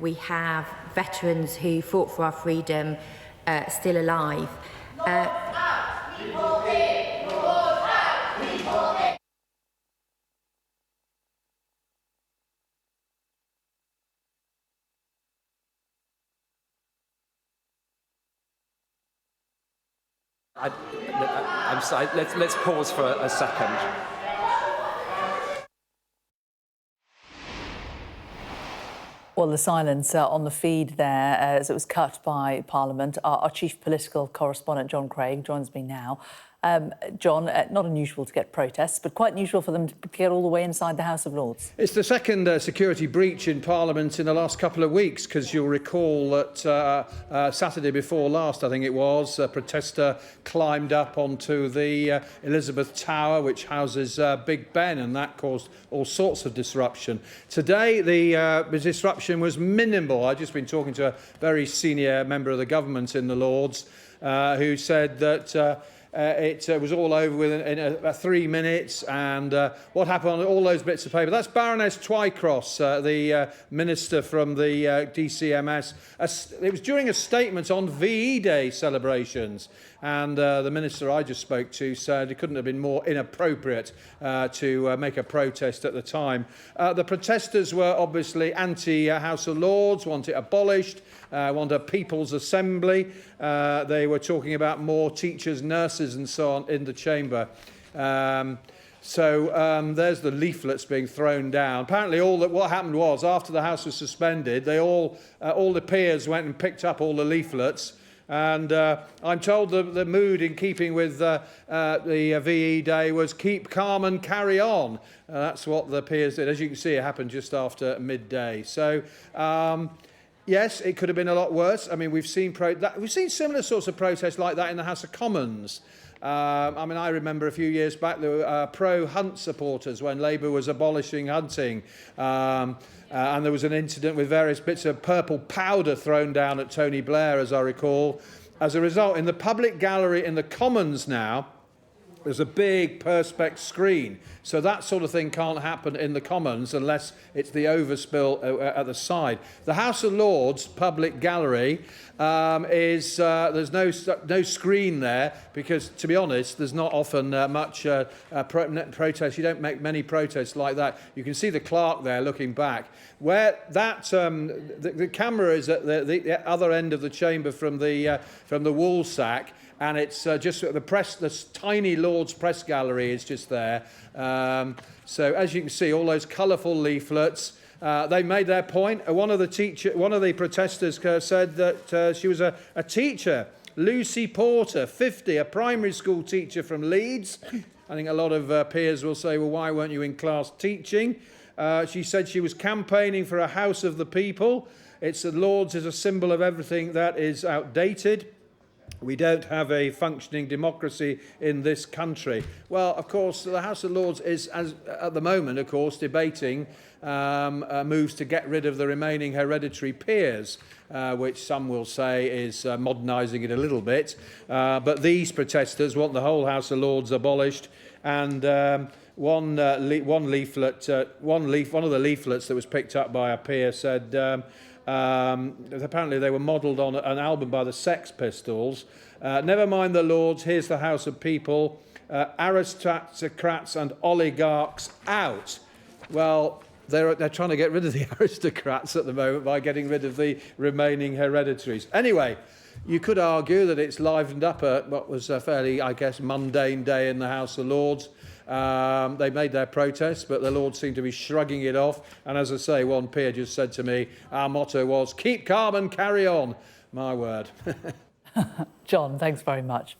we have veterans who fought for our freedom still alive. I'm sorry, let's pause for a second. Well, the silence on the feed there as it was cut by Parliament. Our chief political correspondent, John Craig, joins me now. John, not unusual to get protests, but quite unusual for them to get all the way inside the House of Lords. It's the second security breach in Parliament in the last couple of weeks, because you'll recall that Saturday before last, I think it was, a protester climbed up onto the Elizabeth Tower, which houses Big Ben, and that caused all sorts of disruption. Today, the disruption was minimal. I've just been talking to a very senior member of the government in the Lords who said that it was all over within about 3 minutes, and what happened on all those bits of paper. That's Baroness Twycross, the minister from the DCMS. It was during a statement on VE Day celebrations, and the minister I just spoke to said it couldn't have been more inappropriate to make a protest at the time. The protesters were obviously anti-House of Lords, want it abolished, want a People's Assembly. They were talking about more teachers, nurses and so on in the chamber. So there's the leaflets being thrown down. Apparently what happened was, after the House was suspended, they all the peers went and picked up all the leaflets. And I'm told the mood, in keeping with the VE Day, was keep calm and carry on. That's what the peers did. As you can see, it happened just after midday. So yes, it could have been a lot worse. I mean, we've seen similar sorts of protests like that in the House of Commons. I mean, I remember a few years back there were pro-hunt supporters when Labour was abolishing hunting. And there was an incident with various bits of purple powder thrown down at Tony Blair, as I recall. As a result, in the public gallery in the Commons now, there's a big perspex screen. So that sort of thing can't happen in the Commons unless it's the overspill at the side. The House of Lords public gallery there's no screen there because, to be honest, there's not often much protest. You don't make many protests like that. You can see the clerk there looking back. Where that the camera is at the other end of the chamber from the Woolsack. And it's just the tiny Lord's press gallery is just there. So as you can see, all those colourful leaflets. They made their point. One of the protesters said that she was a teacher, Lucy Porter, 50, a primary school teacher from Leeds. I think a lot of peers will say, well, why weren't you in class teaching? She said she was campaigning for a house of the people. The Lords is a symbol of everything that is outdated. We don't have a functioning democracy in this country. Well, of course, the House of Lords is, at the moment, of course, debating moves to get rid of the remaining hereditary peers, which some will say is modernising it a little bit. But these protesters want the whole House of Lords abolished. And one of the leaflets that was picked up by a peer said, apparently they were modelled on an album by the Sex Pistols. Never mind the Lords, here's the House of People. Aristocrats and oligarchs out. Well, they're trying to get rid of the aristocrats at the moment by getting rid of the remaining hereditaries. Anyway, you could argue that it's livened up what was a fairly, I guess, mundane day in the House of Lords. They made their protests, but the Lords seem to be shrugging it off. And as I say, one peer just said to me, our motto was, keep calm and carry on. My word. John, thanks very much.